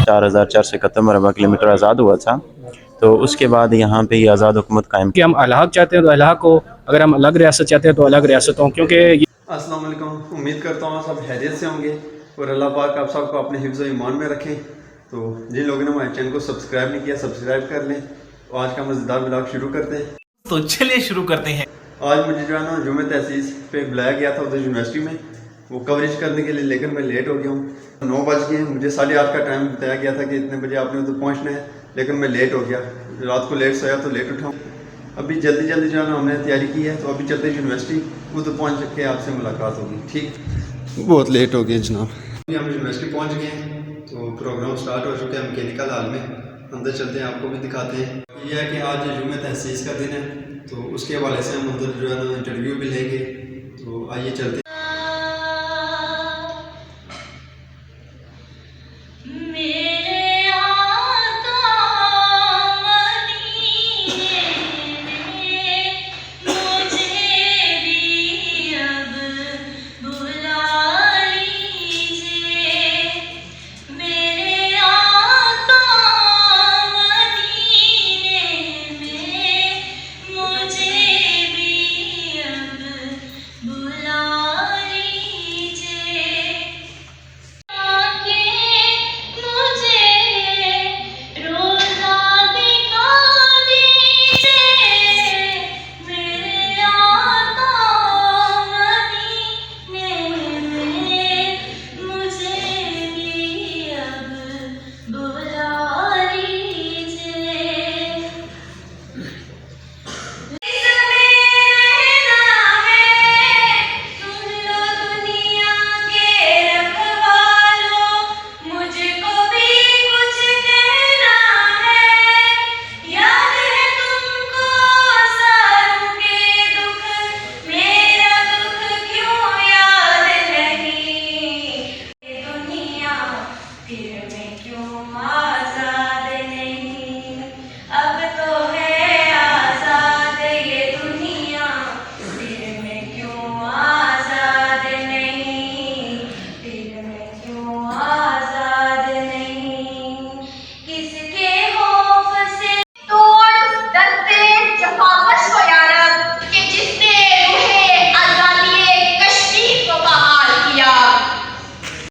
4,471 مربع کلومیٹر آزاد ہوا تھا، تو اس کے بعد یہاں پہ یہ آزاد حکومت قائم کہ ہم الحاق چاہتے ہیں تو الحاق کو، اگر ہم الگ ریاست چاہتے ہیں تو الگ ریاست ہوں، کیونکہ السلام علیکم، امید کرتا ہوں سب خیریت سے ہوں گے اور اللہ پاک آپ سب کو اپنے حفظ و ایمان میں رکھیں۔ تو جن لوگوں نے ہمارے چینل کو سبسکرائب نہیں کیا سبسکرائب کر لیں۔ تو آج کا مزیدار ولاگ شروع کرتے ہیں، تو چلیے شروع کرتے ہیں۔ آج مجھے جو ہے نا جمعہ تحسیس پہ بلایا گیا تھا ادھر یونیورسٹی میں، وہ کوریج کرنے کے لیے، لیکن میں لیٹ ہو گیا ہوں۔ 9 بج گئے ہیں، مجھے 8:30 کا ٹائم بتایا گیا تھا کہ اتنے بجے آپ نے ادھر پہنچنا ہے، لیکن میں لیٹ ہو گیا، رات کو لیٹ سویا تو لیٹ اٹھا ہوں۔ ابھی جلدی جلدی جو ہے نا ہم نے تیاری کی ہے، تو ابھی چلتے ہیں یونیورسٹی، ادھر پہنچ کے آپ سے ملاقات ہوگی، ٹھیک؟ بہت لیٹ ہو گئے جناب، ابھی ہم یونیورسٹی پہنچ گئے ہیں، تو پروگرام سٹارٹ ہو چکے ہیں میکینیکل ہال میں، اندر چلتے ہیں، آپ کو بھی دکھاتے ہیں۔ یہ ہے کہ آج جمعہ تحسیس کا دن ہے، تو اس کے حوالے سے ہم اندر جو ہے نا انٹرویو بھی لیں گے، تو آئیے چلتے ہیں۔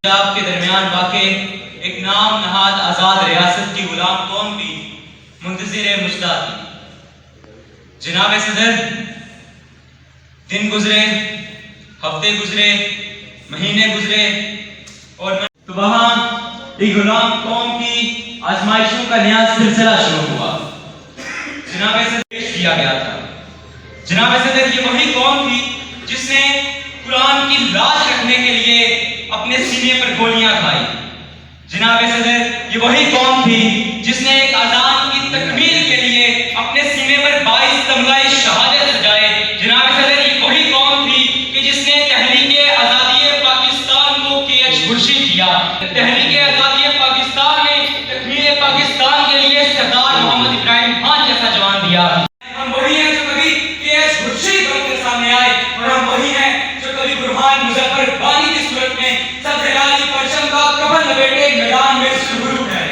آپ کے درمیان واقع ایک نام نہاد آزاد ریاست کی غلام قوم بھی منتظر مجدہ تھی۔ جناب صدر، دن گزرے، ہفتے گزرے، مہینے گزرے، اور تو وہاں ایک غلام قوم کی آزمائشوں کا نیا سلسلہ شروع ہوا۔ جناب صدر پیش کیا گیا تھا۔ جناب صدر، یہ وہی قوم تھی جس نے قرآن کی لاج رکھنے کے لیے اپنے سینے پر گولیاں کھائی۔ جناب صدر، یہ وہی قوم تھی جس نے ایک اذان کی تکمیل کے لیے اپنے سینے پر 22 تمغہ شہادت سجائے۔ جناب صدر، یہ وہی قوم تھی کہ جس نے تحریک آزادی پاکستان کو خورشید کیا۔ تحریک آزادی پاکستان نے تکمیل پاکستان کے لیے سردار محمد ابراہیم خان جیسا جوان دیا۔ ہم وہی ہیں جو کبھی خورشید بن کے سامنے آئے، اور ہم وہی ہیں جو کبھی برہان مظفر بانی کی صورت میں سب ہلالی پرچم کا کفن لپیٹے میدان میں سرخرو ہے۔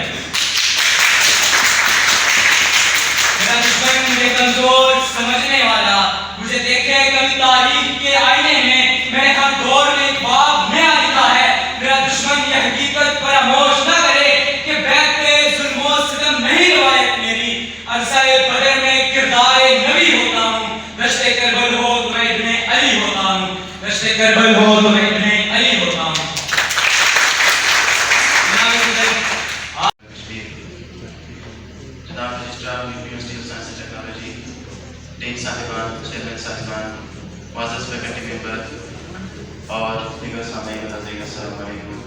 میرا دشمن مجھے کمزور سمجھنے والا، مجھے دیکھے کبھی تاریخ کے آئینے میں، میں نے ہر دور میں ایک خواب نیا لکھا ہے۔ میرا دشمن یہ حقیقت فراموش نہ کرے کہ بیت پہ ظلم و ستم نہیں روایت میری، عرصہ بدر میں کردار نبی ہوتا ہوں، رشتے کربل ہو تو میں ابن علی ہوتا ہوں، رشتے کربل ہو تو میں ابن علی ہوتا ہوں۔ جناب registrar university of science and technology, dean صاحبان، چیئرمین صاحبان، معزز فیکلٹی ممبر اور دیگر سامعین حاضرین، السلام علیکم۔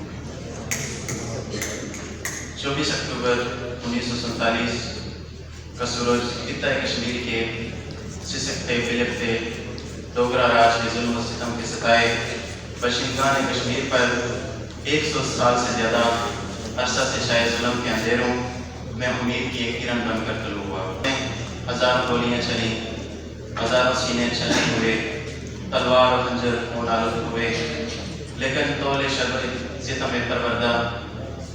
24 اکتوبر 1947 کا سورج خطہ کشمیر کے سسکتے بلکتے ڈوگرا راج کے ظلم و ستم کے ستائے باشندگان کشمیر پر 100 سال سے زیادہ عرصہ سے شائع ظلم کے اندھیروں میں امید کی ایک کرن بن کر طلوع ہوا۔ ہزاروں گولیاں چلی، ہزاروں سینے چھلے ہوئے، تلوار و خنجر خون آلود ہوئے، لیکن طول شب ستم پروردہ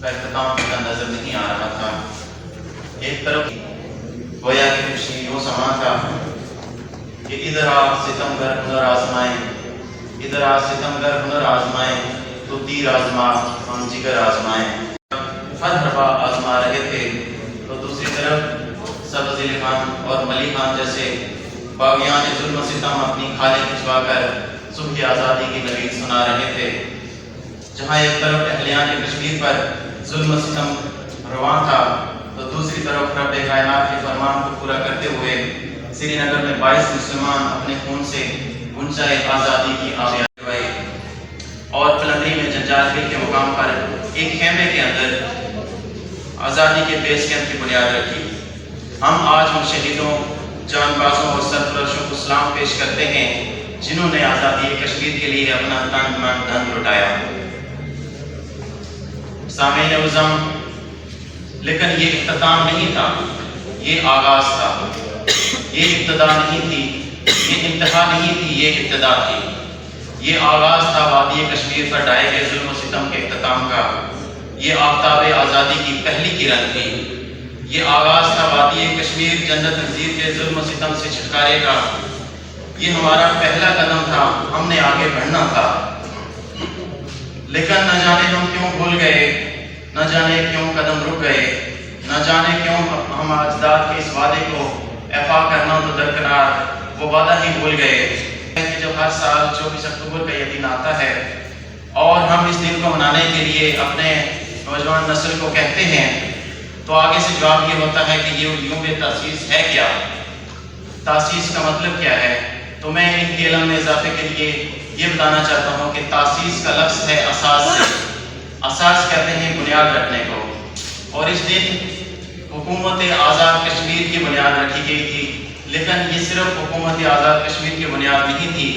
کا اختتام ہوتا نظر نہیں آ رہا تھا۔ ایک طرف گویا کہ خوشی یوں سما تھا کہ ادھر آ ستمگر ہنر آزمائیں، ادھر آ ستمگر ہنر آزمائیں تو تیر آزما ہم جگر آزمائیں۔ ہر حربہ آزما رہے تھے تو دوسری طرف سبز علی خان اور ملی خان جیسے باغیان ظلم و ستم اپنی کھالیں کھچوا کر صبح آزادی کی نوید سنا رہے تھے۔ جہاں ایک طرف اہلیان کشمیر پر ظلم و ستم رواں تھا تو دوسری طرف رب کائنات کے فرمان کو پورا کرتے ہوئے سری نگر میں 22 مسلمان اپنے خون سے گنجائے آزادی کی آبیاری کروائی اور پلندری میں جنجال ہل کے مقام پر ایک خیمے کے اندر آزادی کے بیس کیمپ کی بنیاد رکھی۔ ہم آج ان شہیدوں، جان بازوں اور سرفرشوں کو سلام پیش کرتے ہیں جنہوں نے آزادی کشمیر کے لیے اپنا تن من دھن لٹایا۔ سامعین اعظم، لیکن یہ اختتام نہیں تھا، یہ آغاز تھا۔ یہ ابتدا نہیں تھی، یہ انتہا نہیں تھی، یہ ابتدا تھی۔ یہ آغاز تھا وادی کشمیر پر ڈھائے گئے ظلم و ستم کے اختتام کا۔ یہ آفتاب آزادی کی پہلی کرن تھی۔ یہ آغاز تھا وادی کشمیر جنت نظیر کے ظلم و ستم سے چھٹکارے کا۔ یہ ہمارا پہلا قدم تھا، ہم نے آگے بڑھنا تھا۔ لیکن نہ جانے ہم کیوں بھول گئے، نہ جانے کیوں قدم رک گئے، نہ جانے کیوں ہم اجداد کے اس وعدے کو ایفا کرنا تو درکنار وہ وعدہ ہی بھول گئے کہ جب ہر سال 24 اکتوبر کا یہ دن آتا ہے اور ہم اس دن کو منانے کے لیے اپنے نوجوان نسل کو کہتے ہیں تو آگے سے جواب یہ ہوتا ہے کہ یہ یوم تاسیس ہے کیا، تاسیس کا مطلب کیا ہے۔ تو میں ان کے علم میں اضافے کے لیے یہ بتانا چاہتا ہوں کہ تاسیس کا لفظ ہے اساس سے، اساس کہتے ہیں بنیاد رکھنے کو، اور اس دن حکومت آزاد کشمیر کی بنیاد رکھی گئی تھی۔ لیکن یہ صرف حکومت آزاد کشمیر کی بنیاد نہیں تھی،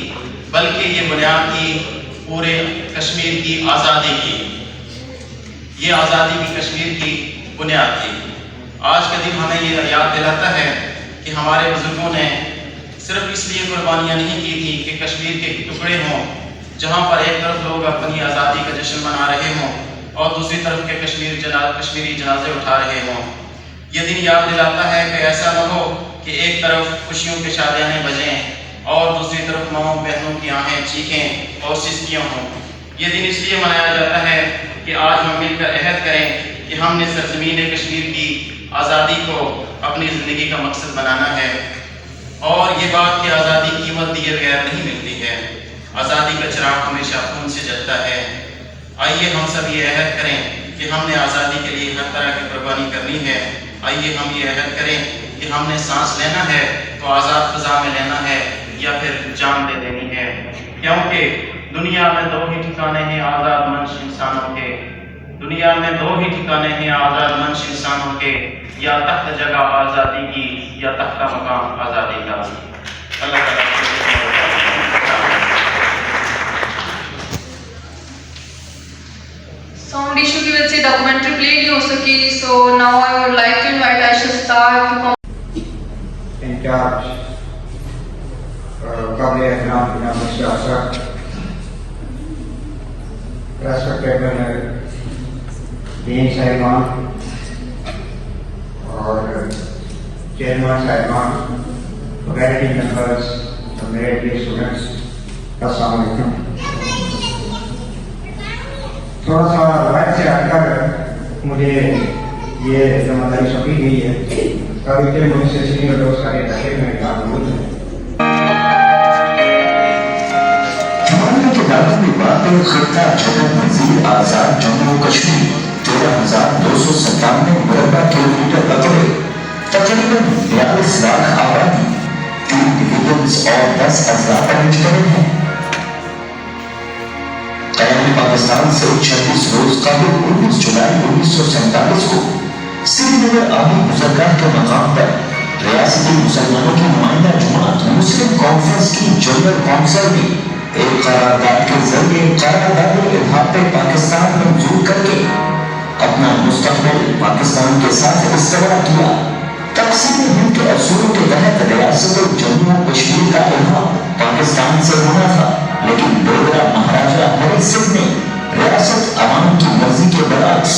بلکہ یہ بنیاد تھی پورے کشمیر کی آزادی کی۔ یہ آزادی کی کشمیر کی بنیاد تھی۔ آج کا دن ہمیں یہ یاد دلاتا ہے کہ ہمارے بزرگوں نے صرف اس لیے قربانیاں نہیں کی تھی کہ کشمیر کے ٹکڑے ہوں جہاں پر ایک طرف لوگ اپنی آزادی کا جشن منا رہے ہوں اور دوسری طرف کے کشمیری جنازے اٹھا رہے ہوں۔ یہ دن یاد دلاتا ہے کہ ایسا نہ ہو کہ ایک طرف خوشیوں کے شادیانے بجیں اور دوسری طرف ماؤں بہنوں کی آہیں چیخیں اور سسکیاں ہوں۔ یہ دن اس لیے منایا جاتا ہے کہ آج ہم مل کر عہد کریں کہ ہم نے سرزمین کشمیر کی آزادی کو اپنی زندگی کا مقصد بنانا ہے، اور یہ بات کہ آزادی قیمت دیے بغیر نہیں ملتی ہے۔ آزادی کا چراغ ہمیشہ خون سے جلتا ہے۔ آئیے ہم سب یہ عہد کریں کہ ہم نے آزادی کے لیے ہر طرح کی قربانی کرنی ہے۔ آئیے ہم یہ عہد کریں کہ ہم نے سانس لینا ہے تو آزاد فضا میں لینا ہے یا پھر جان دے دینی ہے، کیونکہ دنیا میں دو ہی ٹھکانے ہیں آزاد منش انسانوں کے، دنیا میں دو ہی ٹھکانے ہیں آزاد منش انسانوں کے، یا تخت جگہ آزادی کی یا تخت مقام آزادی کا۔ اللہ تعالیٰ ساؤنڈ ایشو کی وجہ سے ڈاکومنٹری پلے نہیں ہو سکی، so now I would like to invite Ayesha Sattar in charge قابل احترام جناب مشتاق صاحب، ریسپیکٹیڈ دین صاحبان اور چیئرمین صاحبان، فیکلٹی ممبرس اور میرے ڈیئر اسٹوڈنٹس، السلام علیکم۔ تھوڑا سا روایت سے ہٹ کر مجھے یہ ذمہ داری سونپی گئی ہے، کبھی کہ مجھ سے سینئر دوست کا یہ تحریر میں کام موجود ہے۔ ہمارے کے دعوت میں واقع خطہ جنت نظیر آزاد جموں و کشمیر 13,297 مربع کلومیٹر رقبے، تقریباً 42 لاکھ آبادی، 3 ڈویژنز اور 10 اضلاع پر مشتمل ہے۔ قیام پاکستان سے 26 روز قبل 19 جولائی 1947 کو سری نگر آبی گزرگاہ کے مقام پر ریاستی مسلمانوں کی نمائندہ جماعت مسلم کانفرنس کی جنرل کونسل نے ایک قرارداد کے ذریعے قرارداد الحاق پاکستان منظور کر کے اپنا مستقبل پاکستان کے ساتھ استوار کیا۔ تقسیم ہند کے اصولوں کے تحت ریاست جموں و کشمیر کا الحاق پاکستان سے ہونا تھا، لیکن ڈوگرا مہاراجہ ہری سنگھ نے ریاست عوام کی مرضی کے برعکس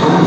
2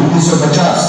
1950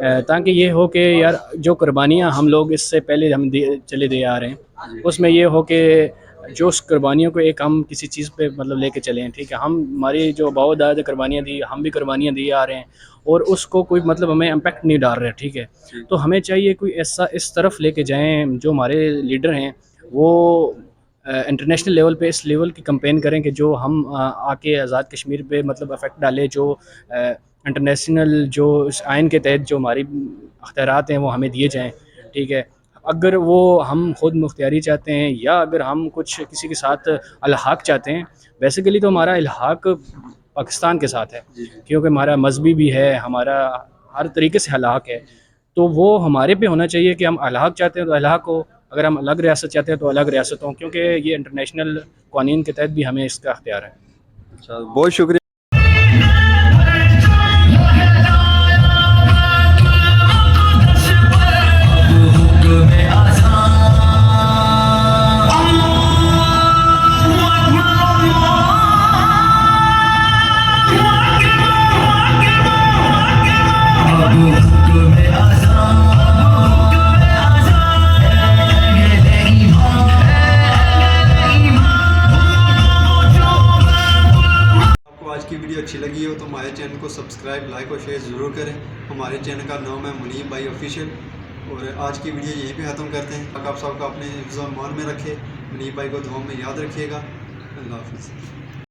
تاکہ یہ ہو کہ یار جو قربانیاں ہم لوگ اس سے پہلے ہم چلے دے آ رہے ہیں اس میں یہ ہو کہ جو اس قربانیوں کو ایک ہم کسی چیز پہ مطلب لے کے چلیں، ٹھیک ہے، ہماری جو باو داد قربانیاں دی ہم بھی قربانیاں دیے آ رہے ہیں اور اس کو کوئی مطلب ہمیں امپیکٹ نہیں ڈال رہے، ٹھیک ہے، تو ہمیں چاہیے کوئی ایسا اس طرف لے کے جائیں جو ہمارے لیڈر ہیں وہ انٹرنیشنل لیول پہ اس لیول کی کمپین کریں کہ جو ہم آ کے آزاد کشمیر پہ مطلب افیکٹ ڈالے، جو انٹرنیشنل جو اس آئین کے تحت جو ہماری اختیارات ہیں وہ ہمیں دیے جائیں، ٹھیک ہے۔ اگر وہ ہم خود مختاری چاہتے ہیں یا اگر ہم کچھ کسی کے ساتھ الحاق چاہتے ہیں، بیسیکلی تو ہمارا الحاق پاکستان کے ساتھ ہے کیونکہ ہمارا مذہبی بھی ہے، ہمارا ہر طریقے سے الحاق ہے، تو وہ ہمارے پہ ہونا چاہیے کہ ہم الحاق چاہتے ہیں تو الحاق ہو، اگر ہم الگ ریاست چاہتے ہیں تو الگ ریاست ہوں، کیونکہ یہ انٹرنیشنل قوانین کے تحت بھی ہمیں اس کا اختیار ہے۔ اچھا، بہت شکریہ۔ آج کی ویڈیو اچھی لگی ہو تو ہمارے چینل کو سبسکرائب، لائک اور شیئر ضرور کریں۔ ہمارے چینل کا نام ہے منیب بھائی آفیشیل، اور آج کی ویڈیو یہیں پہ ختم کرتے ہیں۔ آپ سب کو اپنے حفظ و امان میں رکھے، منیب بھائی کو دعاؤں میں یاد رکھیے گا۔ اللہ حافظ۔